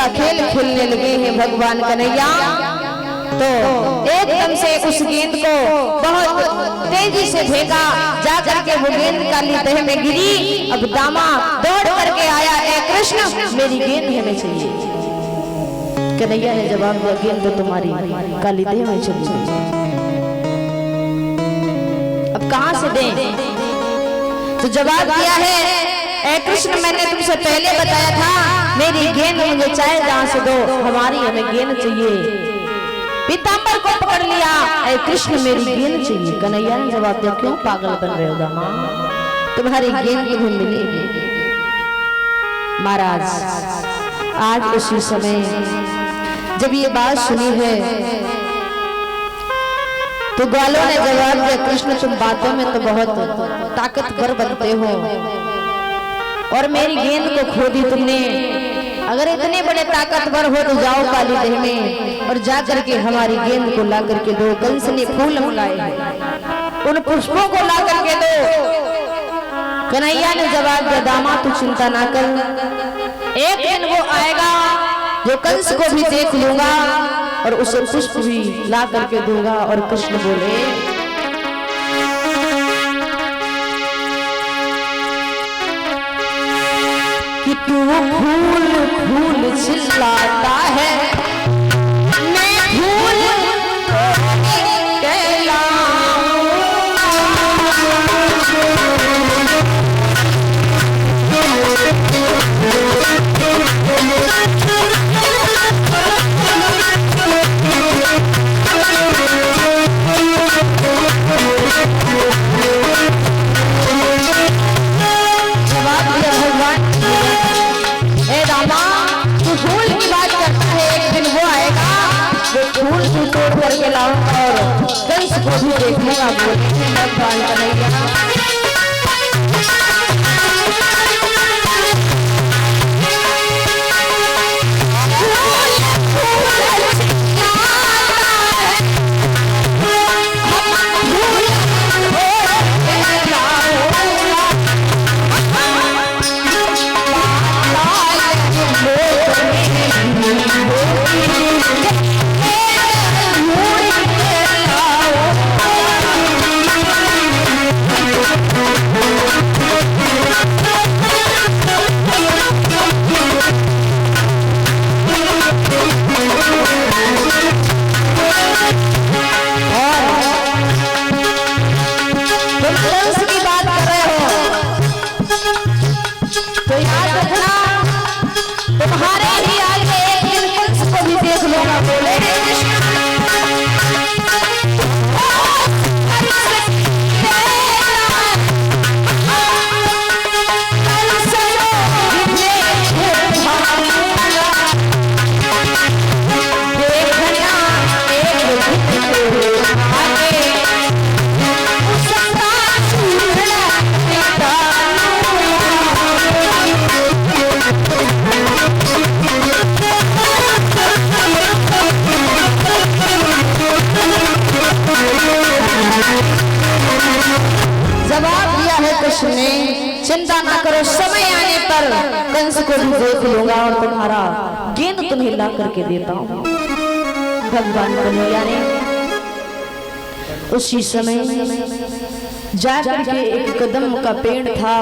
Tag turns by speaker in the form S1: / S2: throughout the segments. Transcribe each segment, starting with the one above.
S1: का खेल खेलने लगे हैं भगवान कन्हैया। तो एकदम से उस गेंद को बहुत तेजी से फेंका, जाकर के वो गेंद काली तह में गिरी। अब दामा दौड़ करके आया, ए कृष्ण मेरी गेंद हमें चाहिए। कन्हैया ने जवाब दिया, गेंद तो तुम्हारी काली तह में चली गई, अब कहां से दें? तो जवाब दिया है, ए कृष्ण मैंने तुमसे पहले बताया था मेरी गेंद मुझे चाहे जहां से दो, हमारी हमें गेंद चाहिए। पीतांबर को पकड़ लिया, ए कृष्ण मेरी गेंद चाहिए। कन्हैया ने जवाब दिया, क्यों पागल बन रहे हो दामा, तुम्हारी गेंद तुम्हें मिलेगी। महाराज आज उसी समय जब ये बात सुनी है तो ग्वालों ने जवाब दिया, कृष्ण तुम बातों में तो बहुत ताकतवर बनते हो और मेरी गेंद को खो दी तुमने। अगर इतने बड़े ताकतवर हो तो जाओ काली देह में और जा करके हमारी गेंद को ला करके दो। कंस ने फूल मंगाए, उन पुष्पों को ला करके दो। कन्हैया ने जवाब दिया, दामा तू चिंता ना कर, एक दिन वो आएगा जो कंस को भी देख लूंगा और उसे पुष्प भी ला करके दूंगा। और कृष्ण बोले, कि तू फूल फूल चिल्लाता है, मैं फूल करके लाऊंगा और कंस को भी देखूंगा। भगवान कन्हैया चिंता ना करो, समय आने पर कंस को भी देख लूंगा और तुम्हारा गेंद तुम्हें ला करके देता हूँ। भगवान कन्हैया ने उसी समय जाकर के एक कदम का पेड़ था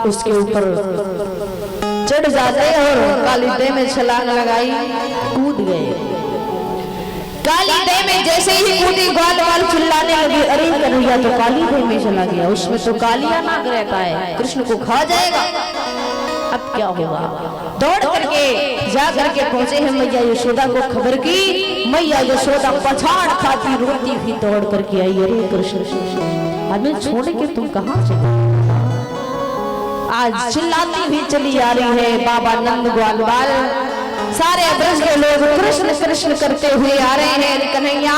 S1: उसके ऊपर चढ़ जाते और काली देह में छलांग लगाई, कूद गए। काली देह में जैसे ही कूदी ग्वाल वाल चिल्लाने लगी, अरे कन्हैया तो काली देह में चला गया, उसमें तो कालिया नाग रहता है, कृष्ण को खा जाएगा, अब क्या होगा। दौड़ करके जा करके पहुंचे हैं मैया यशोदा को खबर की। मैया यशोदा पछाड़ खाती रोती हुई दौड़ करके आई, अरे कृष्ण हमें छोड़ के तुम कहाँ चले? आज चिल्लाती हुई चली आ रही है बाबा नंद ग्वालवाल, सारे ब्रज के लोग कृष्ण कृष्ण करते हुए आ रहे हैं। कन्हैया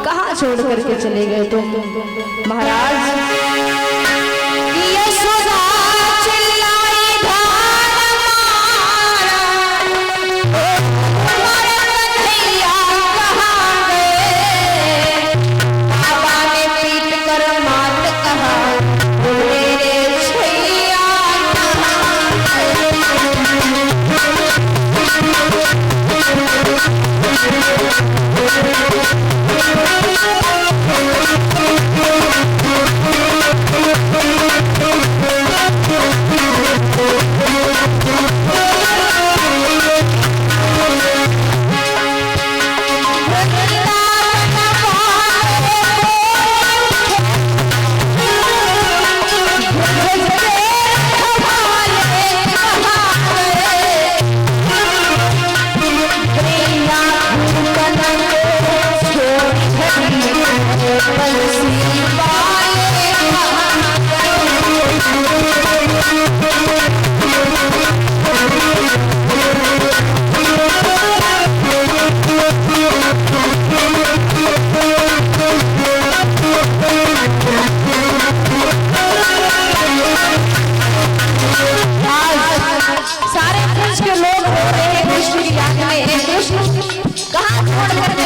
S1: कहाँ छोड़ करके चले गए तुम? महाराज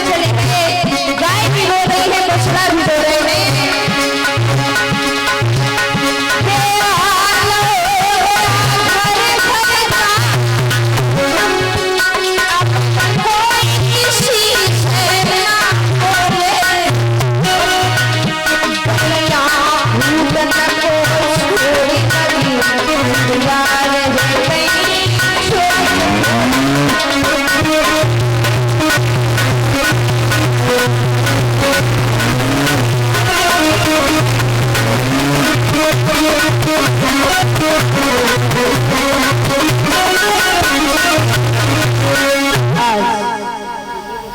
S1: चले गए, गाय भी रो रही है, बछड़ा भी रो रहे हैं।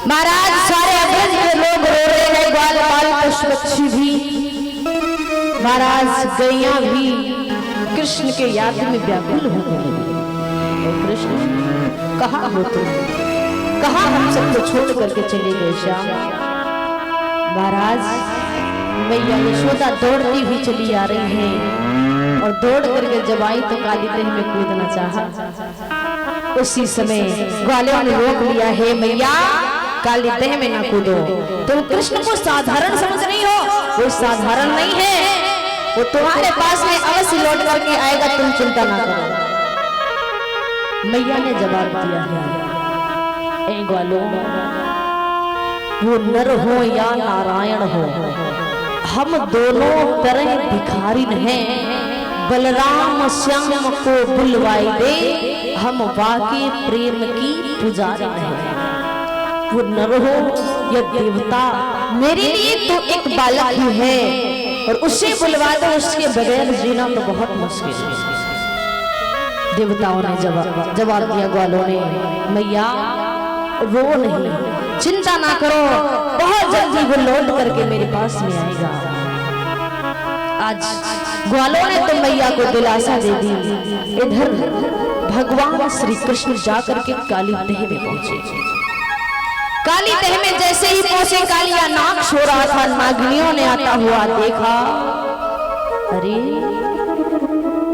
S1: महाराज सारे अब्रज के लोग रो रहे हैं, ग्वाल बाल पशु पक्षी भी, महाराज गैया भी कृष्ण के याद में व्याकुल हो गए। कृष्ण कहाँ हो तुम, कहाँ हम सबको छोड़ करके चले गए श्याम। महाराज मैया यशोदा दौड़ती हुई चली आ रही है और दौड़ करके जब आई तो काली देह में कूदना चाहा। उसी समय ग्वालों ने रोक लिया, है मैया काली देह में ना कूदो, तुम कृष्ण को साधारण समझ रही हो, वो साधारण नहीं है, वो तुम्हारे पास में अवश्य लौट करके आएगा, तुम चिंता ना करो। मैया ने जवाब दिया है, ए ग्वालों, वो नर हो या नारायण हो, हम दोनों तरह भिखारी हैं, बलराम श्याम को बुलवाई दे, हम वाकई प्रेम की पुजारी हैं। वो नर हो या देवता, मेरे लिए तो एक बालक ही है और उसे बुलवा दो, उसके बगैर जीना तो बहुत मुश्किल है। देवताओं ने जवाब दिया ग्वालों ने, मैया रो नहीं, चिंता ना करो, बहुत जल्दी वो लौट करके मेरे पास में आएगा। आज ग्वालों ने तो मैया को दिलासा दे दी। इधर भगवान श्री कृष्ण जाकर के काली देह में पहुंचे। काली देह में जैसे ही पहुंचे, कालिया नाग सो रहा था, नागिनियों ने आता हुआ देखा, अरे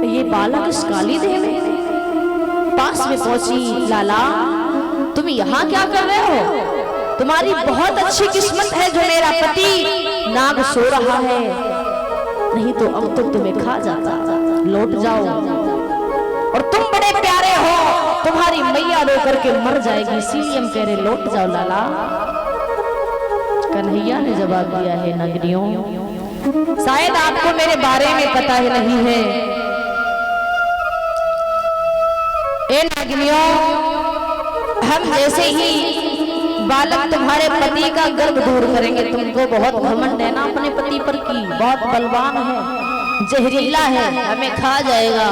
S1: ये बालक इस काली देह में। पास में पहुंची, लाला तुम यहाँ क्या कर रहे हो, तुम्हारी बहुत अच्छी किस्मत है जो मेरा पति नाग सो रहा है, नहीं तो अब तो तुम्हें खा जाता, लौट जाओ। और तुम बड़े प्यारे हो, तुम्हारी मैया रो करके मर जाएगी, इसीलिए हम कह रहे लौट जाओ लाला। कन्हैया ने जवाब दिया है, नगरियों शायद आपको मेरे बारे में पता ही नहीं है। ए नगरियों, हम जैसे ही बालक तुम्हारे पति का गर्भ दूर करेंगे, तुमको बहुत घमंड है ना अपने पति पर की, बहुत बलवान है, जहरीला है, हमें खा जाएगा,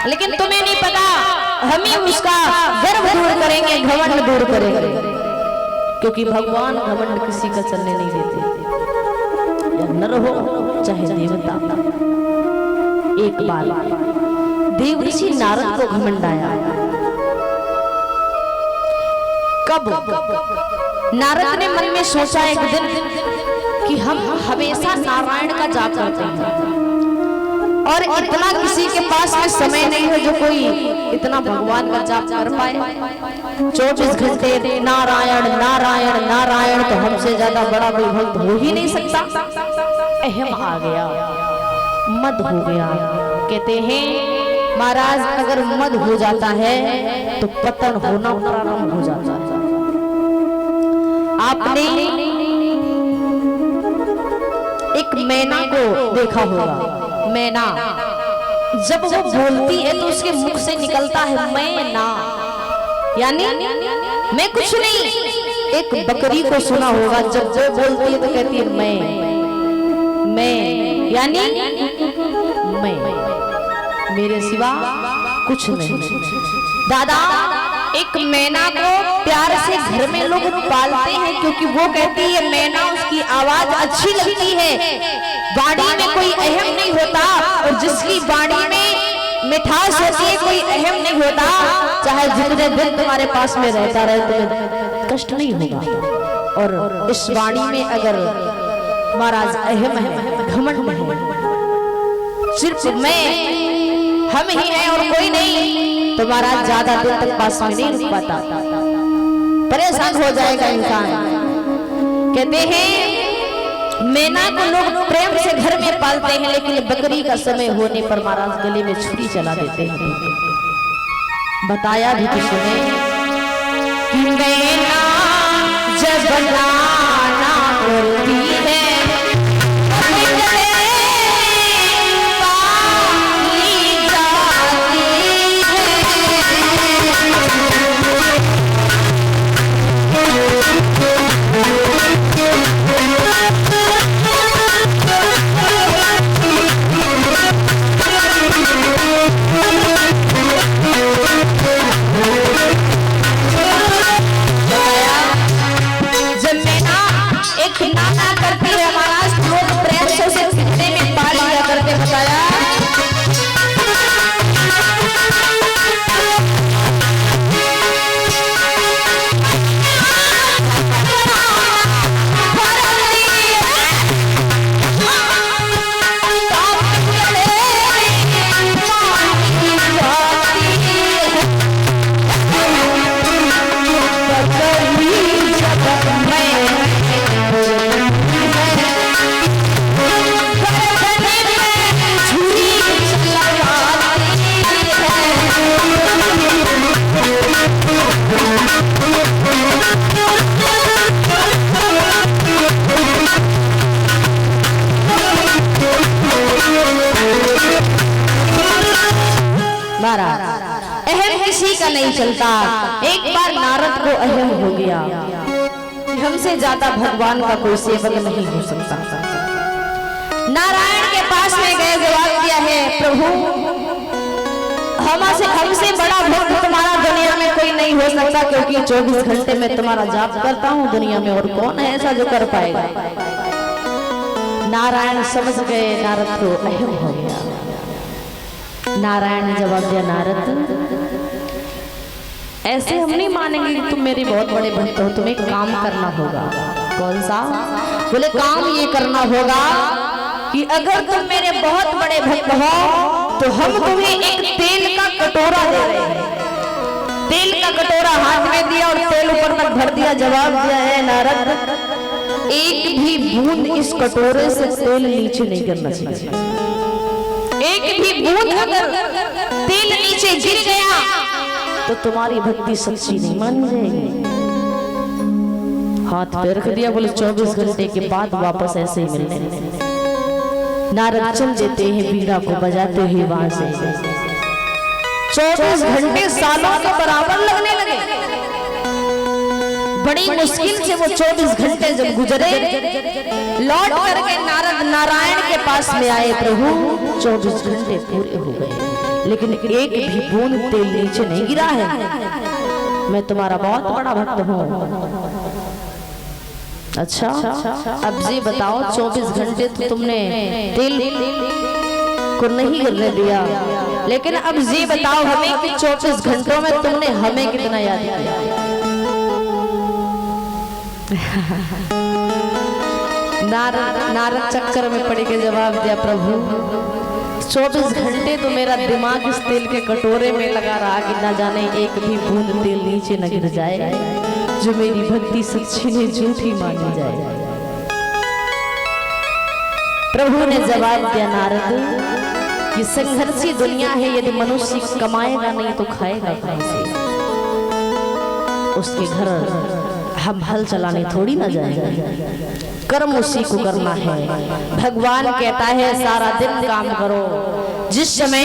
S1: लेकिन तुम्हें नहीं पता, हम ही उसका गर्भ दूर करेंगे, घमंड दूर करेंगे, क्योंकि भगवान घमंड किसी का चलने नहीं देते, या नर हो चाहे देवता। एक बार देवऋषि नारद को घमंड आया। कब? नारद ने मन में सोचा एक दिन कि हम हमेशा नारायण का जाप करते हैं और इतना किसी के पास में समय नहीं है जो कोई इतना भगवान का जाप कर पाए। 24 घंटे नारायण नारायण नारायण, तो हमसे ज्यादा बड़ा कोई भक्त हो ही नहीं सकता। अहम आ गया, मद हो गया। कहते हैं महाराज अगर मद हो जाता है तो पतन होना प्रारंभ हो जाता है। आपने एक मैना को देखा होगा। मैना जब वो बोलती है तो उसके मुख से निकलता है मैं ना, यानी मैं कुछ नहीं। एक बकरी को सुना होगा, जब वो बोलती है तो कहती है मैं, यानी मैं, मेरे सिवा कुछ नहीं। दादा एक मैना को प्यार से घर में लोग पालते हैं क्योंकि वो कहती है मैना, उसकी आवाज अच्छी लगती है, वाणी में कोई अहम नहीं होता, और जिसकी वाणी में मिठास होती है कोई अहम नहीं होता, चाहे जितने दिन तुम्हारे पास में रहता रहे तुम्हें कष्ट नहीं होगा। और इस वाणी में अगर महाराज अहम है, घमंड है, सिर्फ मैं हम ही हैं और कोई नहीं, तो महाराज ज्यादा दिन तक पास में नहीं रुक पाता, परेशान हो जाएगा इंसान। कहते हैं मैना को लोग प्रेम से घर में पालते हैं, लेकिन बकरी का समय होने पर महाराज गले में छुरी चला देते हैं। बताया भी किसी ने कि मैना जब नाना बोलती है अहम किसी का नहीं चलता। एक बार नारद को अहम हो गया, हमसे ज्यादा भगवान का कोई सेवक नहीं हो सकता। नारायण के पास में गए, जवाब दिया है प्रभु हमसे बड़ा भक्त तुम्हारा दुनिया में कोई नहीं हो सकता, क्योंकि 24 घंटे में तुम्हारा जाप करता हूँ दुनिया में, और कौन है ऐसा जो कर पाएगा। नारायण समझ गए नारद को अहम हो गया। नारायण ने जवाब दिया, नारद ऐसे हम नहीं मानेंगे कि तुम मेरे बहुत बड़े भक्त हो, तुम्हें काम करना होगा। कौन सा? बोले काम ये करना होगा कि अगर तुम मेरे बहुत बड़े भक्त हो तो हम तुम्हें एक तेल का कटोरा दे रहे हैं। तेल का कटोरा हाथ में दिया और तेल ऊपर तक भर दिया। जवाब दिया है नारद, एक भी बूंद इस कटोरे से तेल नीचे नहीं करना चाहिए। एक भी बूंद अगर तेल नीचे गिर गया तो तुम्हारी भक्ति सच्ची नहीं मानी जाएगी। हाथ पे रख दिया, बोले 24 घंटे के बाद वापस ऐसे ही मिलने। नारद चल देते हैं बीड़ा को बजाते हुए वहां से। 24 घंटे सालों के बराबर लगने लगे। बड़ी मुश्किल से वो 24 घंटे जब गुजरे, लौट करके नारद नारायण के पास में आए। प्रभु 24 घंटे पूरे हो गए, लेकिन एक भी बूंद तेल नीचे नहीं गिरा है। मैं तुम्हारा बहुत बड़ा भक्त हूँ। अच्छा, अब ये बताओ 24 घंटे तो तुमने तेल को नहीं गिरने दिया, लेकिन अब ये बताओ हमें कि 24 घंटों में तुमने हमें कितना याद किया। नारद चक्कर में पड़ के जवाब दिया, प्रभु 24 घंटे तो मेरा दिमाग इस तेल के कटोरे में लगा रहा कि ना जाने एक भी बूंद तेल नीचे न गिर जाए, जो मेरी भक्ति सच्ची नहीं झूठी मानी जाए। प्रभु ने जवाब दिया, नारद ये संघर्षी दुनिया है, यदि मनुष्य कमाएगा नहीं तो खाएगा कैसे। उसके घर हम हल चलाने थोड़ी ना जाएंगे, कर्म उसी को करना है। भगवान कहता है सारा दिन काम करो, जिस समय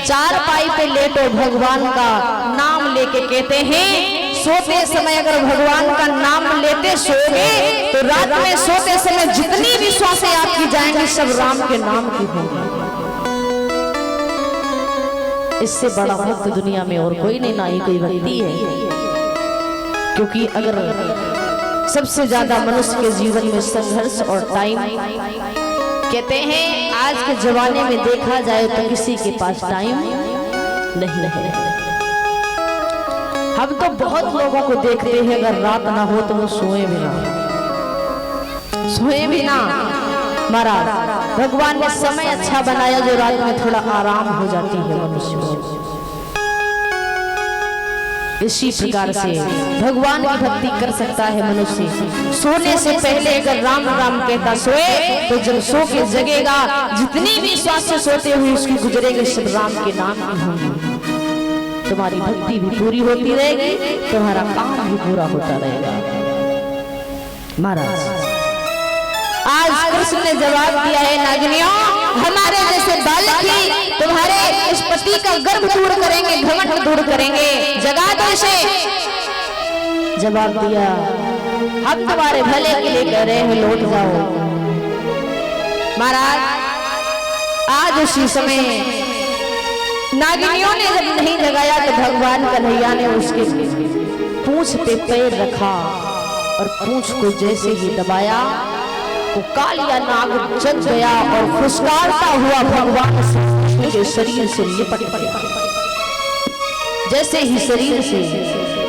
S1: चारपाई पे लेटो भगवान का नाम लेके कहते हैं सोते समय अगर भगवान का नाम लेते सोओगे तो रात में सोते समय जितनी भी श्वासें आपकी जाएंगी सब राम के नाम की होंगी। इससे बड़ा भक्त दुनिया में और कोई नहीं, ना ही कोई भक्ति है। क्योंकि अगर सबसे ज्यादा मनुष्य के जीवन में संघर्ष और टाइम, कहते हैं आज के जमाने में देखा जाए तो किसी के पास टाइम नहीं है। हम तो बहुत लोगों को देखते हैं अगर रात ना हो तो वो सोए भी ना। महाराज भगवान ने समय अच्छा बनाया जो रात में थोड़ा आराम हो जाती है मनुष्य को। इसी प्रकार से भगवान की भक्ति कर सकता है मनुष्य। सोने से पहले अगर राम राम कहता सोए तो जब सो के जगेगा जितनी भी श्वास से सोते हुए उसकी गुजरेगी सब राम के नाम की होंगी। तुम्हारी भक्ति भी पूरी होती रहेगी, तुम्हारा काम भी पूरा होता रहेगा। महाराज आज कृष्ण ने जवाब दिया है, नागिनियों हमारे जैसे बालक ही तुम्हारे इस पति का गर्भ दूर करेंगे, घमंड दूर करेंगे, जगा दो इसे। जवाब दिया, हम तुम्हारे भले के लिए कह रहे हैं, लौट जाओ। महाराज आज उसी समय नागिनियों ने जब नहीं जगाया तो भगवान कन्हैया ने उसके पूंछ पे पैर रखा और पूंछ को जैसे ही दबाया तो कालिया नाग जग गया और फुसकारता हुआ भगवान के शरीर से लिपट गया। जैसे ही शरीर से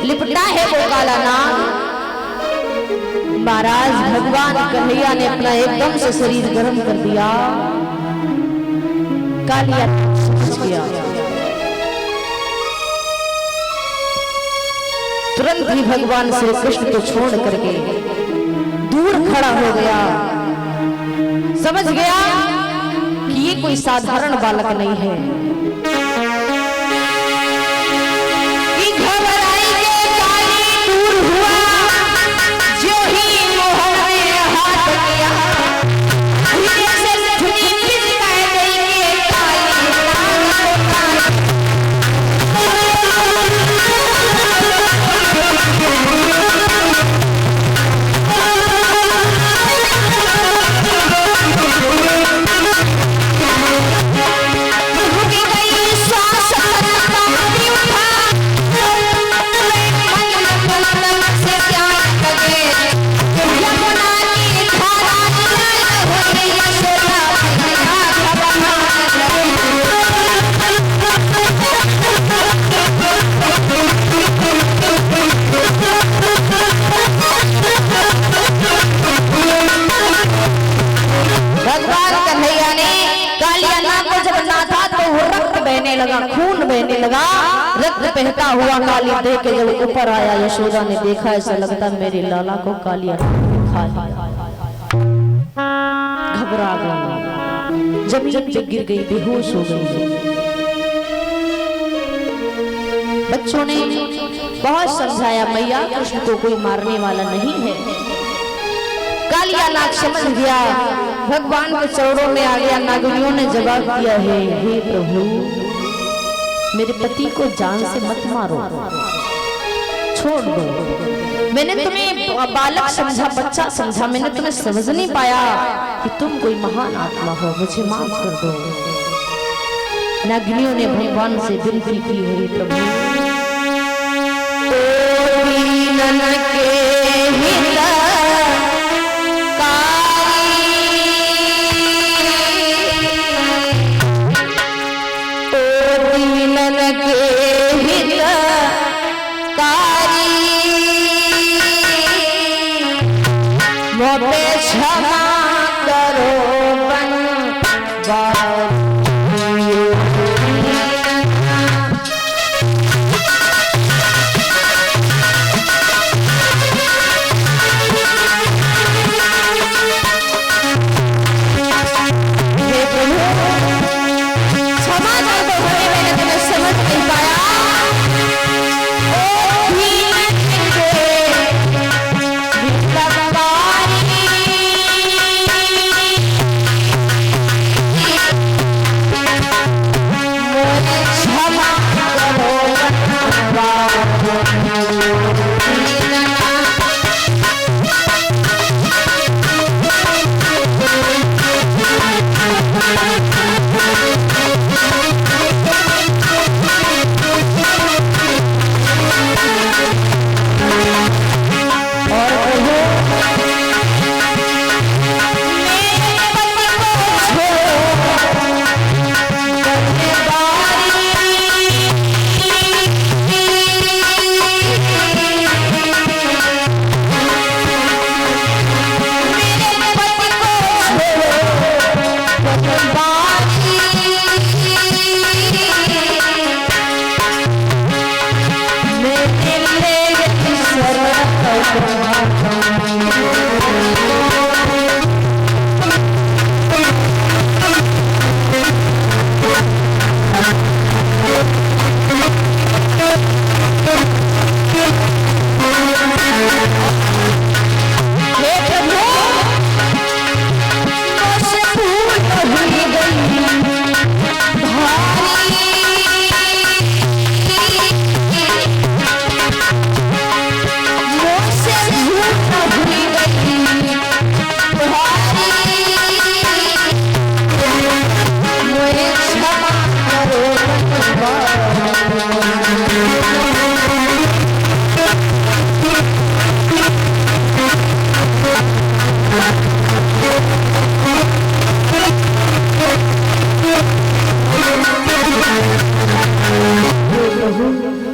S1: लिपटा है वो काला नाग, महाराज भगवान कन्हैया ने अपना एकदम से शरीर गर्म कर दिया। कालिया समझ गया, तुरंत ही भगवान श्री कृष्ण को छोड़ करके दूर खड़ा हो गया। समझ गया कि ये कोई साधारण बालक नहीं है। कि घबराई के काली दूर हुआ, जो ही मोहन में हाथ किया, धीरे से धुनी पिचकाए गई के लगा, खून बहने लगा, रक्त बहता हुआ काली देख के जब ऊपर आया यशोदा ने देखा ऐसा लगता मेरे लाला को कालिया खा लिया। घबरा गई, जमीन पे गिर गई, बेहोश हो गई। बच्चों ने बहुत समझाया मैया कृष्ण को कोई मारने वाला नहीं है। कालिया नाग समझ गया, भगवान के चरणों में आ गया। नागिनियों ने जवाब दिया है, हे प्रभु मेरे पति को जान से मत मारो, छोड़ दो। मैंने तुम्हें बालक समझा, बच्चा समझा, मैंने तुम्हें समझ नहीं पाया कि तुम कोई महान आत्मा हो, मुझे माफ कर दो। नागिनियों ने भगवान से विनती की है, प्रभु क्षमा करो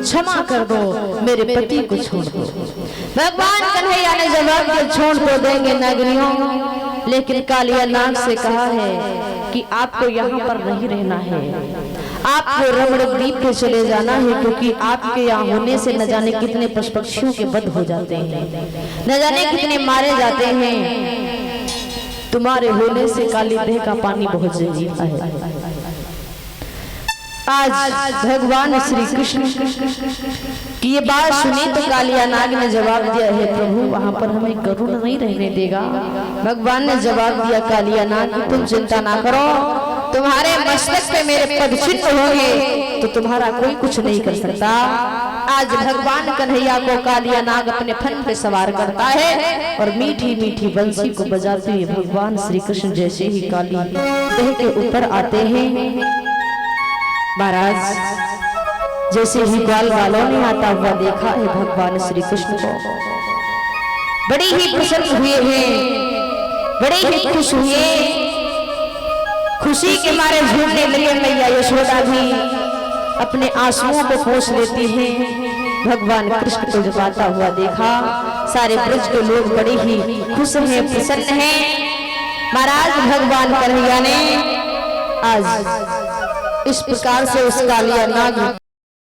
S1: क्षमा कर दो, मेरे पति को छोड़ दो। भगवान कन्हैया ने जवाब दिया, छोड़ तो देंगे नागरियों, लेकिन कालिया नाग से कहा है कि आपको यहाँ पर नहीं रहना है, आपको रमण द्वीप पे चले जाना है, क्योंकि आपके यहाँ होने से न जाने कितने पशु पक्षियों के वध हो जाते हैं, न जाने कितने मारे जाते हैं। तुम्हारे होने से काली देह का पानी बहुत जरूरी है। आज भगवान श्री कृष्ण की ये बात सुनी तो कालिया नाग ने जवाब दिया, है प्रभु वहां पर हमें गरुड़ नहीं रहने देगा। भगवान ने जवाब दिया, कालिया नाग तुम चिंता ना करो, तुम्हारे मस्तक पे मेरे पद चिन्ह होंगे तो तुम्हारा कोई कुछ नहीं कर सकता। आज भगवान कन्हैया को कालिया नाग अपने फन पे सवार करता है और मीठी मीठी बंसी को बजाते हुए भगवान श्री कृष्ण जैसे ही काली देह के ऊपर आते हैं, महाराज जैसे ही ग्वाल वालों ने आता हुआ देखा है भगवान श्री कृष्ण को, बड़ी ही प्रसन्न हुए हैं, बड़े ही खुश हुए, खुशी के मारे झूमने लगे। मैया यशोदा भी अपने आंसुओं को पोंछ लेती हैं। भगवान कृष्ण को जब आता हुआ देखा, सारे ब्रज के लोग बड़े ही खुश हैं, प्रसन्न हैं। महाराज भगवान कन्हैया ने आज इस प्रकार से उस कालिया नाग